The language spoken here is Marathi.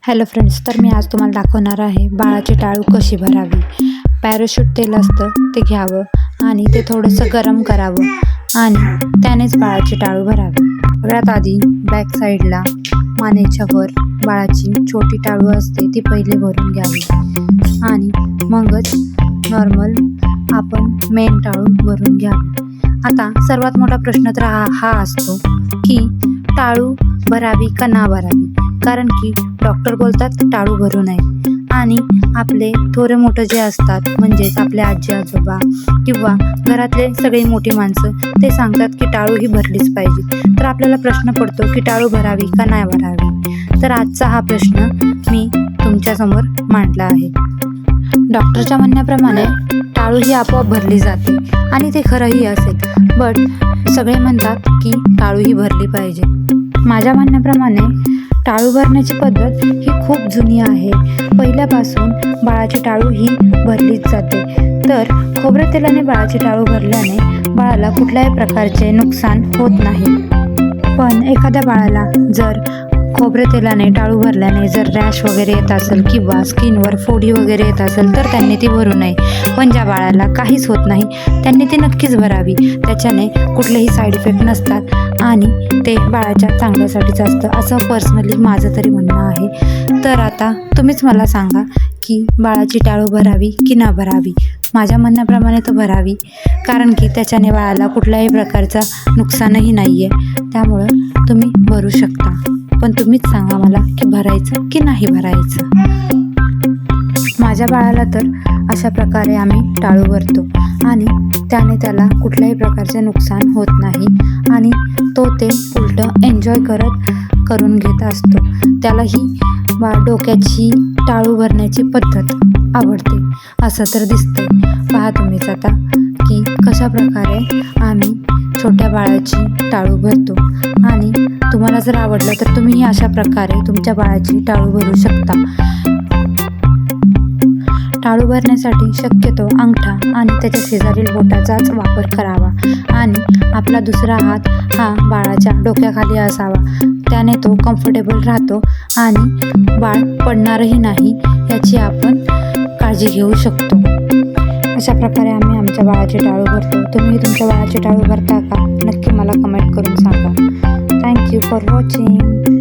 हॅलो फ्रेंड्स, तर मी आज तुम्हाला दाखवणार आहे बाळाची टाळू कशी भरावी. पॅराशूट तेल असतं ते घ्यावं आणि ते थोडंसं गरम करावं आणि त्यानेच बाळाची टाळू भरावी. सगळ्यात आधी बॅक साईडला मानेच्या वर बाळाची छोटी टाळू असते ती पहिले भरून घ्यावी आणि मगच नॉर्मल आपण मेन टाळू भरून घ्यावी. आता सर्वात मोठा प्रश्न तर हा असतो की टाळू भरावी का ना भरावी, कारण की डॉक्टर बोलतात टाळू भरू नये आणि आपले थोरे मोठं जे असतात म्हणजेच आपले आजी आजोबा किंवा घरातले सगळी मोठी माणसं ते सांगतात की टाळू ही भरलीच पाहिजे. तर आपल्याला प्रश्न पडतो की टाळू भरावी का नाही भरावी. तर आजचा हा प्रश्न मी तुमच्यासमोर मांडला आहे. डॉक्टरच्या म्हणण्याप्रमाणे टाळू ही आपोआप भरली जाते आणि ते खरंही असेल, बट सगळे म्हणतात की टाळू ही भरली पाहिजे. माझ्या म्हणण्याप्रमाणे टाळू भरण्याची पद्धत ही खूप जुनी आहे. पहिल्यापासून बाळाची टाळू ही भरलीच जाते. तर खोबऱ्या तेलाने बाळाची टाळू भरल्याने बाळाला कुठल्याही प्रकारचे नुकसान होत नाही. पण एखाद्या बाळाला जर खोबऱ्या तेलाने टाळू भरल्याने जर रॅश वगैरे येत असेल किंवा स्किनवर फोडी वगैरे येत असेल तर त्यांनी ती भरू नये. पण ज्या बाळाला काहीच होत नाही त्यांनी ती नक्कीच भरावी. त्याच्याने कुठलेही साईड इफेक्ट नसतात आणि ते बाळाच्या चांगल्यासाठीच असतं, असं पर्सनली माझं तरी म्हणणं आहे. तर आता तुम्हीच मला सांगा की बाळाची टाळू भरावी की ना भरावी. माझ्या म्हणण्याप्रमाणे तर भरावी, कारण की त्याच्याने बाळाला कुठल्याही प्रकारचा नुकसानही नाही आहे. त्यामुळं तुम्ही भरू शकता, पण तुम्हीच सांगा मला की भरायचं की नाही भरायचं. माझ्या बाळाला तर अशा प्रकारे आम्ही टाळू भरतो आणि त्याने त्याला कुठल्याही प्रकारचे नुकसान होत नाही आणि तो ते उलटं एन्जॉय करून घेत असतो. त्याला ही डोक्याची टाळू भरण्याची पद्धत आवडते असं तर दिसते. पहा तुम्हीच आता की कशा प्रकारे आम्ही छोट्या बाळाची टाळू भरतो आणि तुम्हाला जर आवडलं तर तुम्हीही अशा प्रकारे तुमच्या बाळाची टाळू भरू शकता. टाळू भरण्यासाठी शक्यतो अंगठा आणि त्याच्या शेजारील बोटाचाच वापर करावा आणि आपला दुसरा हात हा बाळाच्या डोक्याखाली असावा. त्याने तो कम्फर्टेबल राहतो आणि बाळ पडणारही नाही याची आपण काळजी घेऊ शकतो. अशा प्रकारे आम्ही आमच्या बाळाची टाळू भरतो. तुम्ही तुमच्या बाळाची टाळू भरता का? नक्की मला कमेंट करून सांगा. Thank you for watching.